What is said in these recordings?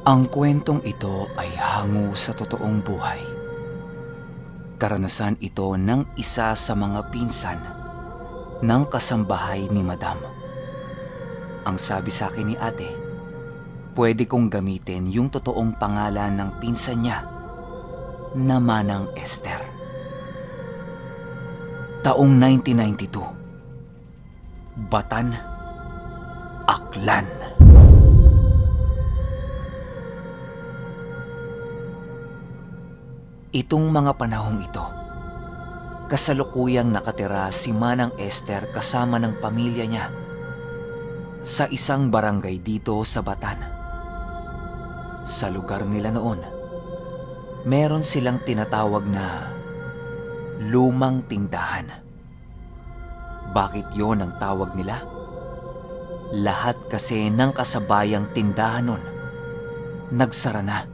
Ang kwentong ito ay hango sa totoong buhay. Karanasan ito ng isa sa mga pinsan ng kasambahay ni Madam. Ang sabi sa akin ni ate, pwede kong gamitin yung totoong pangalan ng pinsan niya na Manang Esther. Taong 1992, Batan, Aklan. Itong mga panahong ito, kasalukuyang nakatira si Manang Esther kasama ng pamilya niya sa isang barangay dito sa Batan. Sa lugar nila noon, meron silang tinatawag na lumang tindahan. Bakit yon ang tawag nila? Lahat kasi ng kasabayang tindahan nun nagsara na.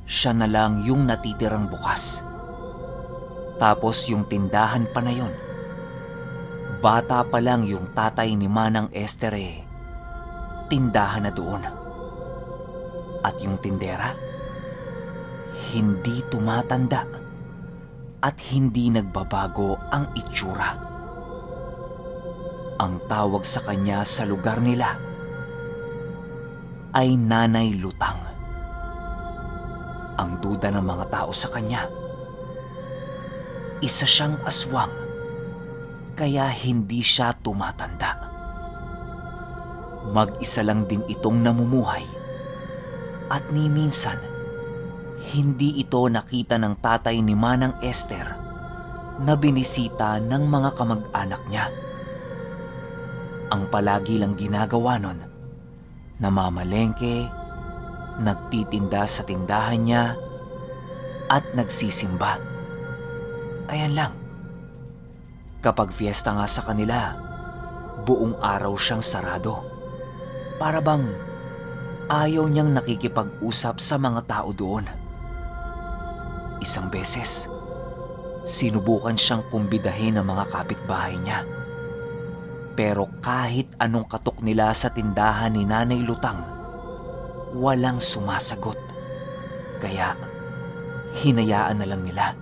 Siya na lang yung natitirang bukas. Tapos yung tindahan pa na yun, bata pa lang yung tatay ni Manang Esther tindahan na doon. At yung tindera, hindi tumatanda at hindi nagbabago ang itsura. Ang tawag sa kanya sa lugar nila ay Nanay Lutang. Ang duda ng mga tao sa kanya, isa siyang aswang, kaya hindi siya tumatanda. Mag-isa lang din itong namumuhay at ni minsan, hindi ito nakita ng tatay ni Manang Esther na binisita ng mga kamag-anak niya. Ang palagi lang ginagawa nun, namamalengke, nagtitinda sa tindahan niya at nagsisimba. Ayan lang. Kapag fiesta nga sa kanila, buong araw siyang sarado. Para bang ayaw niyang nakikipag-usap sa mga tao doon. Isang beses, sinubukan siyang kumbidahin ng mga kapitbahay niya. Pero kahit anong katok nila sa tindahan ni Nanay Lutang, walang sumasagot. Kaya hinayaan na lang nila.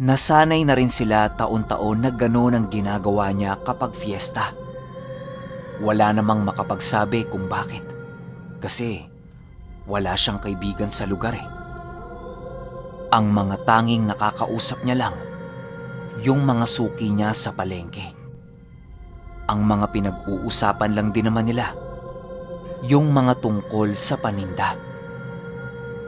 Nasanay na rin sila taon-taon na gano'n ang ginagawa niya kapag fiesta. Wala namang makapagsabi kung bakit. Kasi wala siyang kaibigan sa lugar . Ang mga tanging nakakausap niya lang, yung mga suki niya sa palengke. Ang mga pinag-uusapan lang din naman nila, yung mga tungkol sa paninda.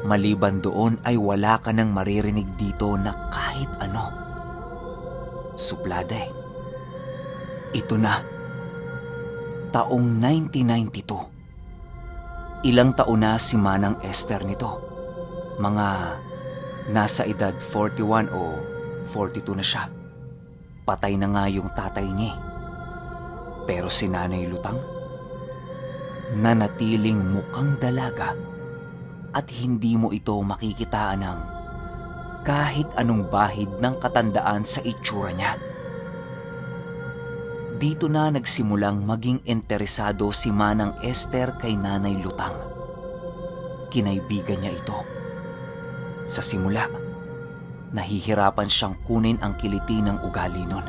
Maliban doon ay wala ka nang maririnig dito na kahit ano. Suplada . Ito na. Taong 1992. Ilang taon na si Manang Esther nito. Mga nasa edad 41 o 42 na siya. Patay na nga yung tatay niya . Pero si Nanay Lutang, nanatiling mukhang dalaga at hindi mo ito makikitaan ng kahit anong bahid ng katandaan sa itsura niya. Dito na nagsimulang maging interesado si Manang Esther kay Nanay Lutang. Kinaibigan niya ito. Sa simula, nahihirapan siyang kunin ang kiliti ng ugali nun.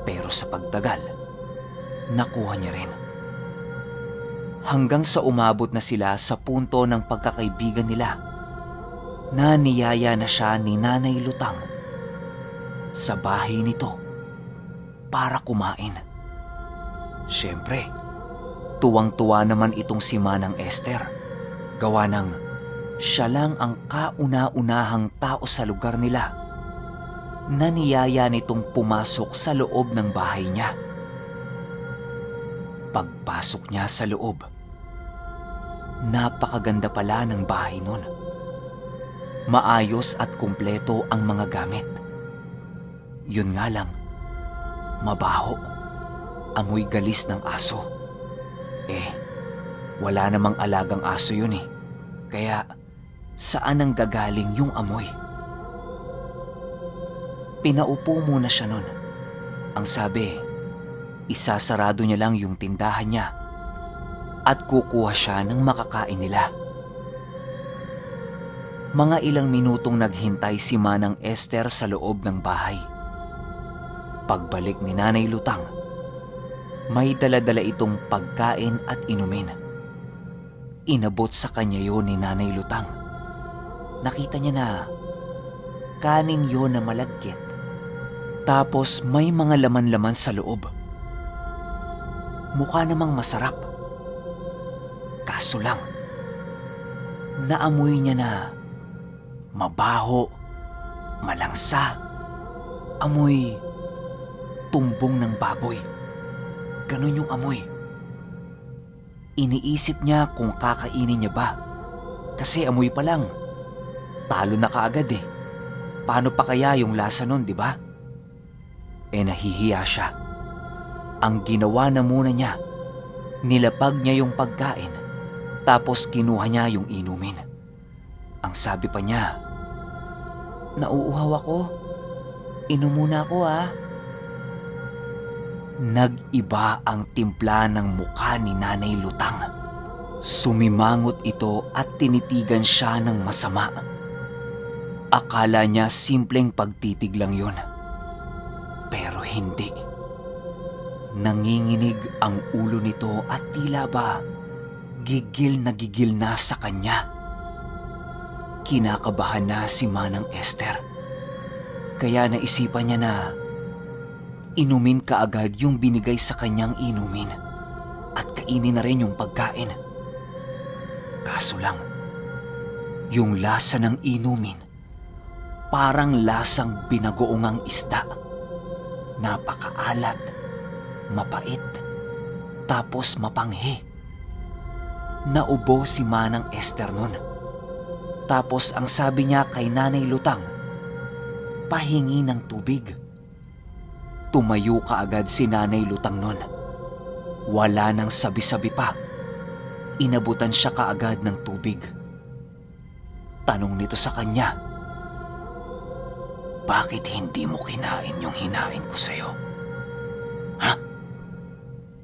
Pero sa pagtagal, nakuha niya rin. Hanggang sa umabot na sila sa punto ng pagkakaibigan nila na niyaya na siya ni Nanay Lutang sa bahay nito para kumain. Siyempre, tuwang-tuwa naman itong si Manang Esther. Gawa ng siya lang ang kauna-unahang tao sa lugar nila na niyaya nitong pumasok sa loob ng bahay niya. Pagpasok niya sa loob, napakaganda pala ng bahay nun. Maayos at kumpleto ang mga gamit. Yun nga lang, mabaho. Amoy galis ng aso. Wala namang alagang aso yun . Kaya saan ang gagaling yung amoy? Pinaupo muna siya nun. Ang sabi, isasarado niya lang yung tindahan niya at kukuha siya ng makakain nila. Mga ilang minutong naghintay si Manang Esther sa loob ng bahay. Pagbalik ni Nanay Lutang, may dala-dala itong pagkain at inumin. Inabot sa kanya yon ni Nanay Lutang. Nakita niya na kanin yon na malagkit. Tapos may mga laman-laman sa loob. Mukha namang masarap. Kaso lang, naamoy niya na mabaho, malangsa, amoy tumbong ng baboy. Ganun yung amoy. Iniisip niya kung kakainin niya ba. Kasi amoy pa lang, talo na kaagad eh. Paano pa kaya yung lasa nun, di ba? Nahihiya siya. Ang ginawa na muna niya, nilapag niya yung pagkain, tapos kinuha niya yung inumin. Ang sabi pa niya, "Nauuhaw ako. Inom muna ako ah." Nag-iba ang timpla ng mukha ni Nanay Lutang. Sumimangot ito at tinitigan siya ng masama. Akala niya simpleng pagtitig lang yun. Pero hindi. Nanginginig ang ulo nito at tila ba gigil na sa kanya. Kinakabahan na si Manang Esther. Kaya naisipan niya na inumin kaagad yung binigay sa kanyang inumin at kainin na rin yung pagkain. Kaso lang, yung lasa ng inumin parang lasang binagoongang isda. Napakaalat, mapait, tapos mapanghi. Naubo si Manang Esther nun. Tapos ang sabi niya kay Nanay Lutang, pahingi ng tubig. Tumayo kaagad si Nanay Lutang nun. Wala nang sabi-sabi pa. Inabutan siya kaagad ng tubig. Tanong nito sa kanya, "Bakit hindi mo kinain yung hinain ko sa'yo? Ha?"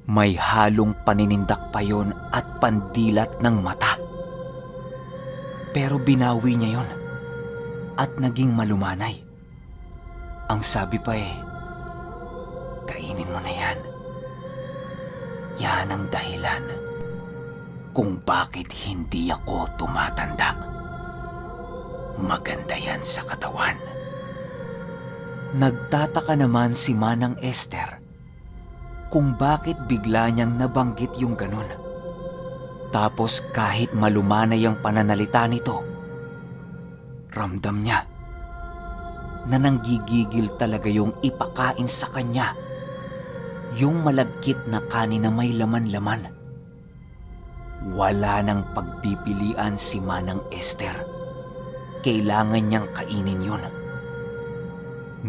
May halong paninindak pa yon at pandilat ng mata. Pero binawi niya yon at naging malumanay. Ang sabi pa "Kainin mo na yan. Yan ang dahilan kung bakit hindi ako tumatanda. Maganda yan sa katawan." Nagtataka naman si Manang Esther kung bakit bigla niyang nabanggit yung ganun. Tapos kahit malumanay ang pananalita nito, ramdam niya na nanggigigil talaga yung ipakain sa kanya yung malagkit na kanin na may laman-laman. Wala nang pagpipilian si Manang Esther. Kailangan niyang kainin yun.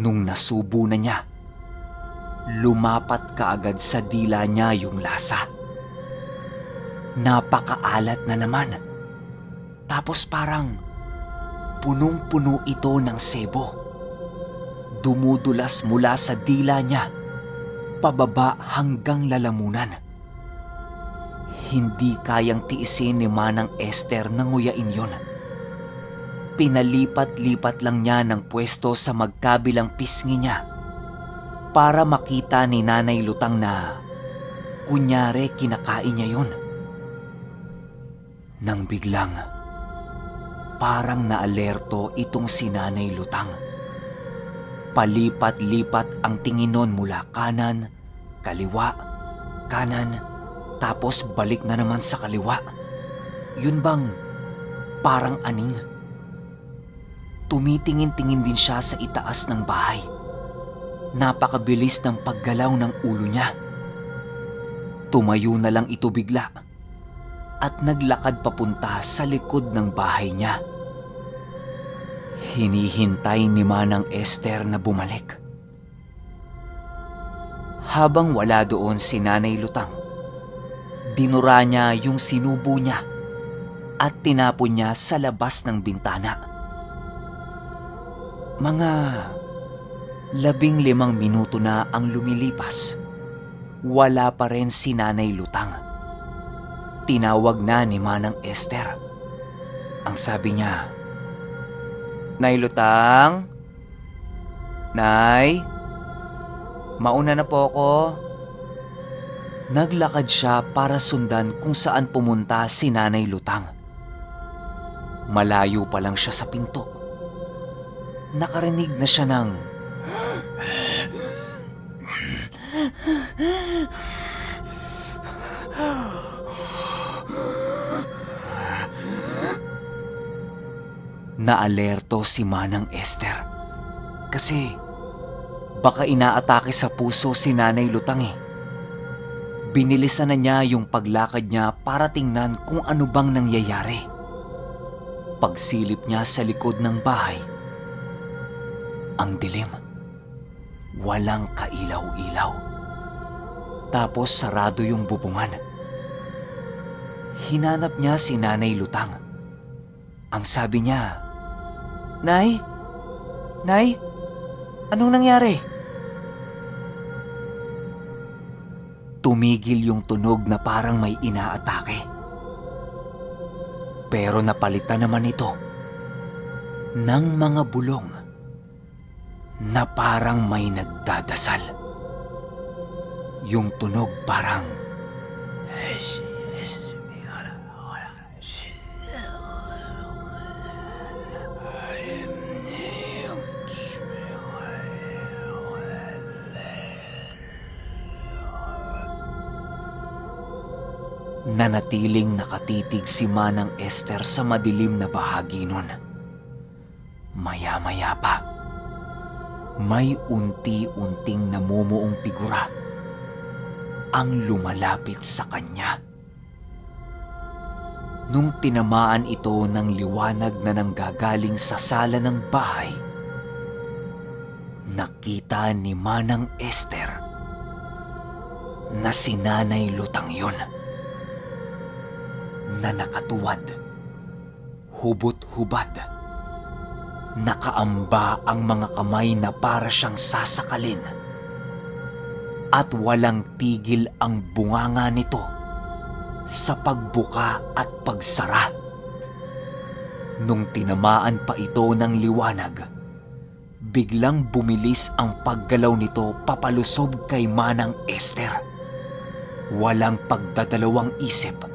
Nung nasubo na niya, lumapat kaagad sa dila niya yung lasa. Napakaalat na naman. Tapos parang punong-puno ito ng sebo. Dumudulas mula sa dila niya, pababa hanggang lalamunan. Hindi kayang tiisin ni Manang Esther na nguyain yun. Pinalipat-lipat lang niya ng pwesto sa magkabilang pisngi niya para makita ni Nanay Lutang na kunyari kinakain niya yun. Nang biglang, parang naalerto itong si Nanay Lutang. Palipat-lipat ang tingin nun mula kanan, kaliwa, kanan, tapos balik na naman sa kaliwa. Yun bang parang aning? Tumitingin-tingin din siya sa itaas ng bahay. Napakabilis ng paggalaw ng ulo niya. Tumayo na lang ito bigla at naglakad papunta sa likod ng bahay niya. Hinihintay ni Manang Esther na bumalik. Habang wala doon si Nanay Lutang, dinura niya yung sinubo niya at tinapon niya sa labas ng bintana. Mga 15 minuto na ang lumilipas. Wala pa rin si Nanay Lutang. Tinawag na ni Manang Esther. Ang sabi niya, Nay Lutang? Nay? Mauna na po ako. Naglakad siya para sundan kung saan pumunta si Nanay Lutang. Malayo pa lang siya sa pinto. Nakarinig na siya ng naalerto si Manang Esther kasi baka inaatake sa puso si Nanay Lutang eh. Binilisan na niya yung paglakad niya para tingnan kung ano bang nangyayari. Pagsilip niya sa likod ng bahay, ang dilim. Walang kailaw-ilaw. Tapos sarado yung bubungan. Hinanap niya si Nanay Lutang. Ang sabi niya, Nay? Nay? Anong nangyari? Tumigil yung tunog na parang may inaatake. Pero napalitan naman ito ng mga bulong na parang may nagdadasal. Yung tunog parang nanatiling nakatitig si Manang Esther sa madilim na bahagi nun. Maya-maya pa, may unti-unting namumuong figura ang lumalapit sa kanya. Nung tinamaan ito ng liwanag na nanggagaling sa sala ng bahay, nakita ni Manang Esther na si Nanay Lutang yun, na nakatuwad, hubot-hubad, nakaamba ang mga kamay na para siyang sasakalin, at walang tigil ang bunganga nito sa pagbuka at pagsara. Nung tinamaan pa ito ng liwanag, biglang bumilis ang paggalaw nito papalusob kay Manang Esther. Walang pagdadalawang isip,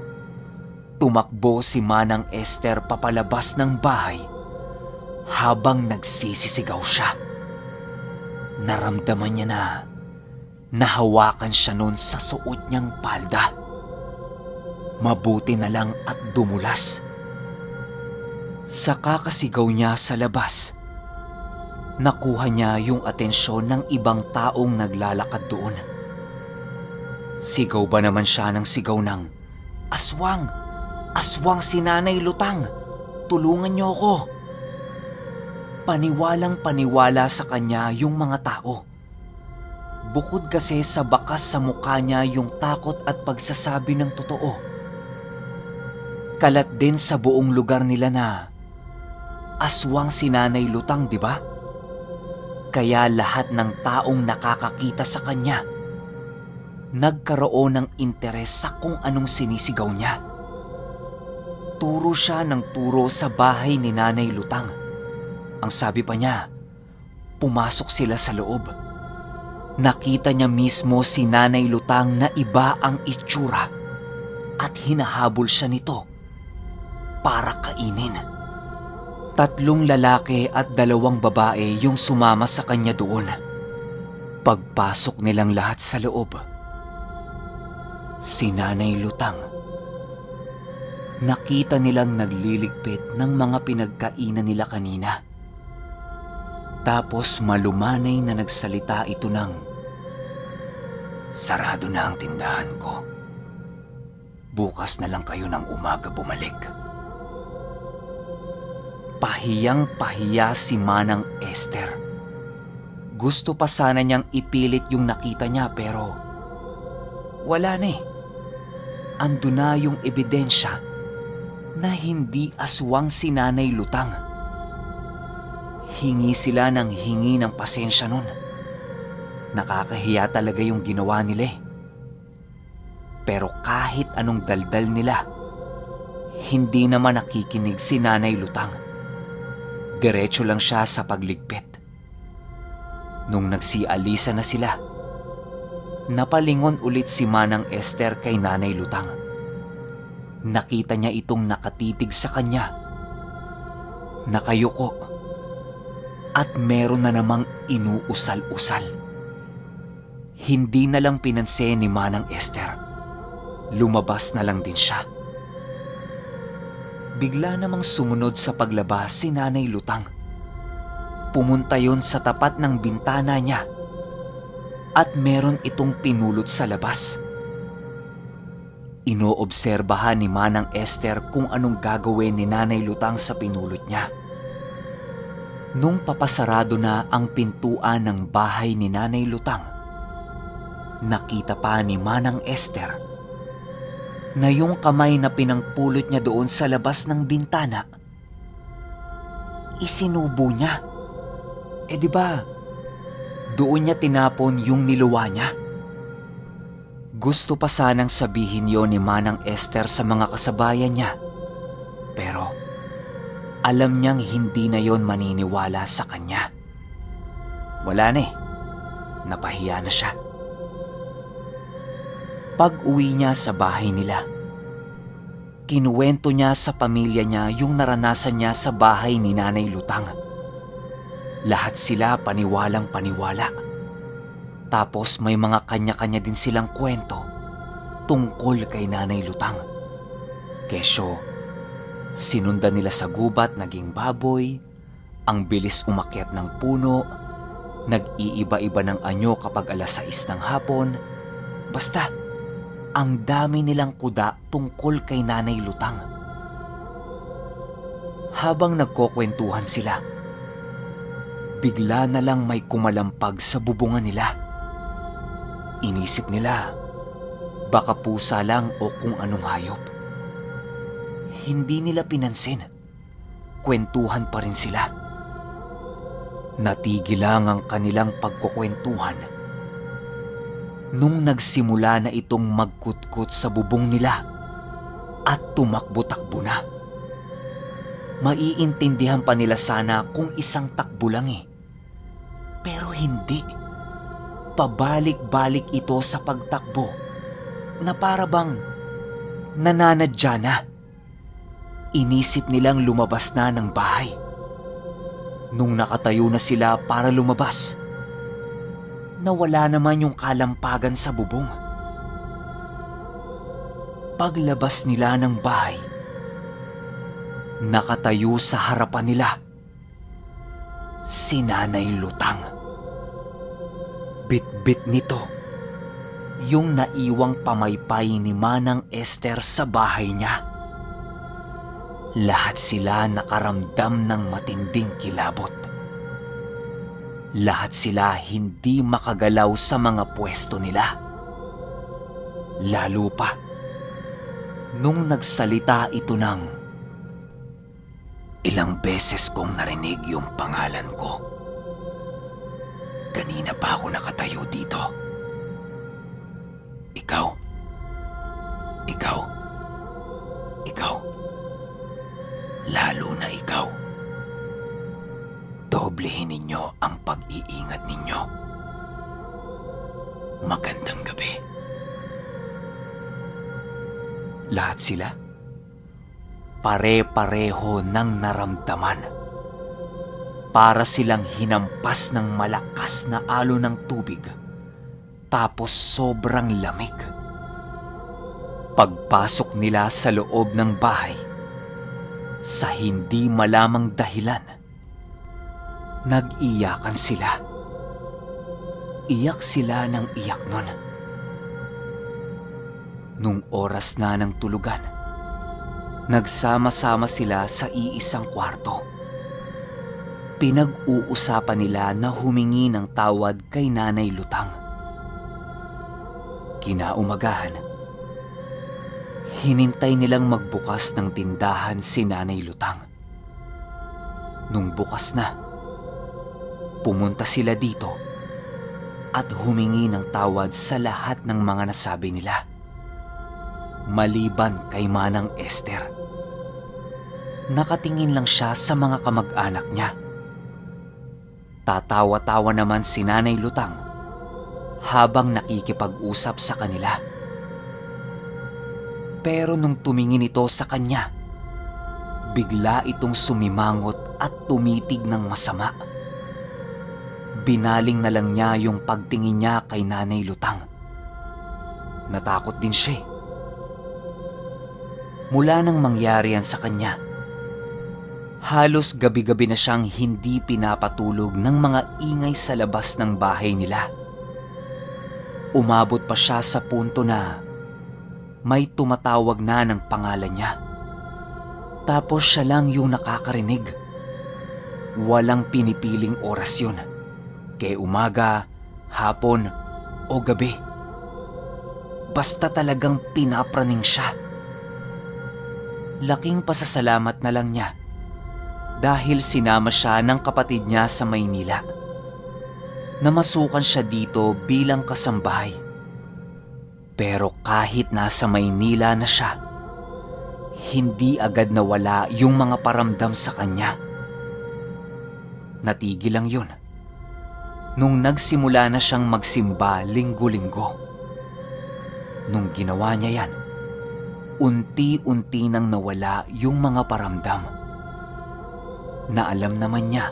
tumakbo si Manang Esther papalabas ng bahay habang nagsisisigaw siya. Naramdaman niya na nahawakan siya nun sa suot niyang palda. Mabuti na lang at dumulas. Sa kakasigaw niya sa labas, nakuha niya yung atensyon ng ibang taong naglalakad doon. Sigaw ba naman siya ng sigaw ng, "Aswang! Aswang si Nanay Lutang! Tulungan niyo ako!" Paniwalang paniwala sa kanya yung mga tao. Bukod kasi sa bakas sa mukha niya yung takot at pagsasabi ng totoo. Kalat din sa buong lugar nila na aswang si Nanay Lutang, di ba? Kaya lahat ng taong nakakakita sa kanya nagkaroon ng interes sa kung anong sinisigaw niya. Turo siya ng turo sa bahay ni Nanay Lutang. Ang sabi pa niya, pumasok sila sa loob. Nakita niya mismo si Nanay Lutang na iba ang itsura at hinahabol siya nito para kainin. 3 lalaki at 2 babae yung sumama sa kanya doon. Pagpasok nilang lahat sa loob, si Nanay Lutang, nakita nilang nagliligpit ng mga pinagkainan nila kanina. Tapos malumanay na nagsalita ito ng, "Sarado na ang tindahan ko. Bukas na lang kayo ng umaga bumalik." Pahiyang-pahiya si Manang Esther. Gusto pa sana niyang ipilit yung nakita niya pero wala na eh. Ando na yung ebidensya na hindi aswang si Nanay Lutang. Hingi sila ng hingi ng pasensya nun. Nakakahiya talaga yung ginawa nila eh. Pero kahit anong daldal nila, hindi naman nakikinig si Nanay Lutang. Diretso lang siya sa pagligpit. Nung nagsialisa na sila, napalingon ulit si Manang Esther kay Nanay Lutang. Nakita niya itong nakatitig sa kanya, nakayuko, at meron na namang inuusal-usal. Hindi na lang pinansin ni Manang Esther. Lumabas na lang din siya. Bigla namang sumunod sa paglabas si Nanay Lutang. Pumunta yon sa tapat ng bintana niya at meron itong pinulot sa labas. Inoobserbahan ni Manang Esther kung anong gagawin ni Nanay Lutang sa pinulot niya. Nung papasarado na ang pintuan ng bahay ni Nanay Lutang, nakita pa ni Manang Esther na yung kamay na pinangpulot niya doon sa labas ng bintana, isinubo niya. Di ba, doon niya tinapon yung niluwa niya? Gusto pa sanang sabihin yon ni Manang Esther sa mga kasabayan niya, pero alam niyang hindi na yon maniniwala sa kanya. Wala na napahiya na siya. Pag-uwi niya sa bahay nila, kinuwento niya sa pamilya niya yung naranasan niya sa bahay ni Nanay Lutang. Lahat sila paniwalang paniwala. Tapos may mga kanya-kanya din silang kwento tungkol kay Nanay Lutang. Kesyo, sinundan nila sa gubat naging baboy, ang bilis umakyat ng puno, nag-iiba-iba ng anyo kapag alas 6 ng hapon. Basta, ang dami nilang kuda tungkol kay Nanay Lutang. Habang nagkukwentuhan sila, bigla na lang may kumalampag sa bubungan nila. Inisip nila, baka pusa lang o kung anong hayop. Hindi nila pinansin. Kwentuhan pa rin sila. Natigil lang ang kanilang pagkukwentuhan nung nagsimula na itong magkutkot sa bubong nila at tumakbo-takbo na. Maiintindihan pa nila sana kung isang takbo lang pero hindi. Pabalik-balik ito sa pagtakbo na para bang nananadya na. Inisip nilang lumabas na ng bahay. Nung nakatayo na sila para lumabas, nawala naman yung kalampagan sa bubong. Paglabas nila ng bahay, nakatayo sa harapan nila si Nanay Lutang. Bit-bit nito yung naiwang pamaypay ni Manang Esther sa bahay niya. Lahat sila nakaramdam ng matinding kilabot. Lahat sila hindi makagalaw sa mga pwesto nila. Lalo pa nung nagsalita ito ng, "Ilang beses kong narinig yung pangalan ko. Kanina pa ako nakatayo dito. Ikaw, ikaw, ikaw, lalo na ikaw. Doblehin ninyo ang pag-iingat ninyo. Magandang gabi." Lahat sila pare-pareho ng naramdaman. Para silang hinampas ng malakas na alon ng tubig, tapos sobrang lamig. Pagpasok nila sa loob ng bahay, sa hindi malamang dahilan, nag-iyakan sila. Iyak sila ng iyak nun. Nung oras na ng tulugan, nagsama-sama sila sa iisang kwarto. Pinag-uusapan nila na humingi ng tawad kay Nanay Lutang. Kinaumagahan, hinintay nilang magbukas ng tindahan si Nanay Lutang. Nung bukas na, pumunta sila dito at humingi ng tawad sa lahat ng mga nasabi nila, maliban kay Manang Esther. Nakatingin lang siya sa mga kamag-anak niya. Tatawa-tawa naman si Nanay Lutang habang nakikipag-usap sa kanila. Pero nung tumingin ito sa kanya, bigla itong sumimangot at tumitig ng masama. Binaling na lang niya yung pagtingin niya kay Nanay Lutang. Natakot din siya. Mula nang mangyari yan sa kanya, halos gabi-gabi na siyang hindi pinapatulog ng mga ingay sa labas ng bahay nila. Umabot pa siya sa punto na may tumatawag na ng pangalan niya. Tapos siya lang yung nakakarinig. Walang pinipiling oras yun. Kaya umaga, hapon o gabi. Basta talagang pinapraning siya. Laking pasasalamat na lang niya dahil sinama siya ng kapatid niya sa Maynila. Namasukan siya dito bilang kasambahay. Pero kahit nasa Maynila na siya, hindi agad nawala yung mga paramdam sa kanya. Natigil lang yun nung nagsimula na siyang magsimba linggo-linggo. Nung ginawa niya yan, unti-unti nang nawala yung mga paramdam. Na alam naman niya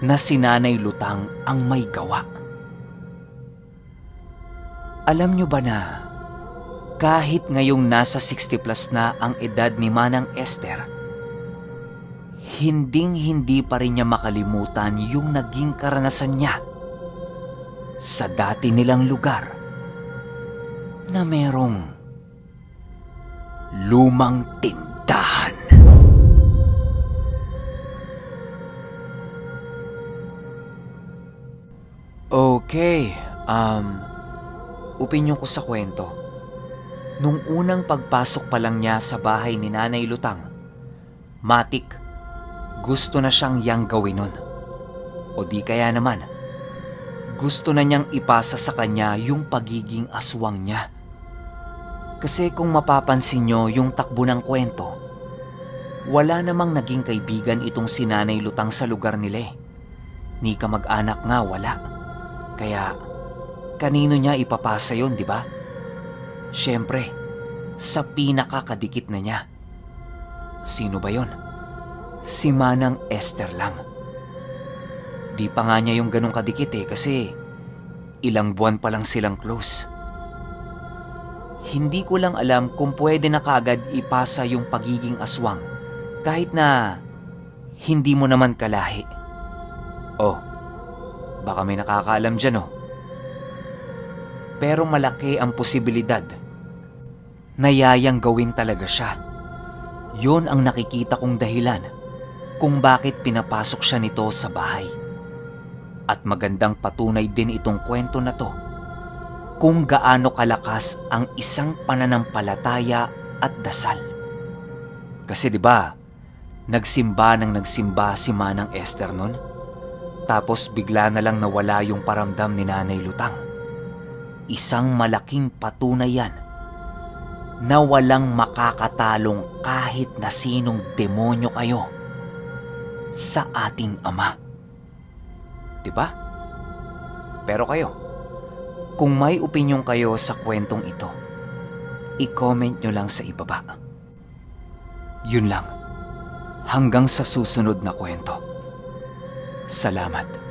na si Nanay Lutang ang may gawa. Alam niyo ba na kahit ngayong nasa 60 plus na ang edad ni Manang Esther, hinding-hindi pa rin niya makalimutan yung naging karanasan niya sa dati nilang lugar na merong lumang tindahan. Okay, opinyon ko sa kwento. Nung unang pagpasok pa lang niya sa bahay ni Nanay Lutang, matik, gusto na siyang yang gawin nun. O di kaya naman, gusto na niyang ipasa sa kanya yung pagiging aswang niya. Kasi kung mapapansin niyo yung takbo ng kwento, wala namang naging kaibigan itong si Nanay Lutang sa lugar nila eh. Ni kamag-anak nga wala. Kaya kanino niya ipapasa yon, di ba? Siyempre, sa pinakakadikit na niya. Sino ba yon? Si Manang Esther lang. Di pa nga niya yung ganong kadikit eh kasi ilang buwan pa lang silang close. Hindi ko lang alam kung pwede na kaagad ipasa yung pagiging aswang kahit na hindi mo naman kalahi. Oh, baka may nakakaalam dyan oh. Pero malaki ang posibilidad na yayang gawin talaga siya. Yun ang nakikita kong dahilan kung bakit pinapasok siya nito sa bahay. At magandang patunay din itong kwento na to kung gaano kalakas ang isang pananampalataya at dasal. Kasi 'di ba, nagsimba si Manang Esther nun, tapos bigla na lang nawala yung paramdam ni Nanay Lutang. Isang malaking patunay yan na walang makakatalong kahit na sinong demonyo kayo sa ating Ama. Diba? Pero kayo, kung may opinyon kayo sa kwentong ito, i-comment nyo lang sa ibaba. Yun lang. Hanggang sa susunod na kwento. Salamat.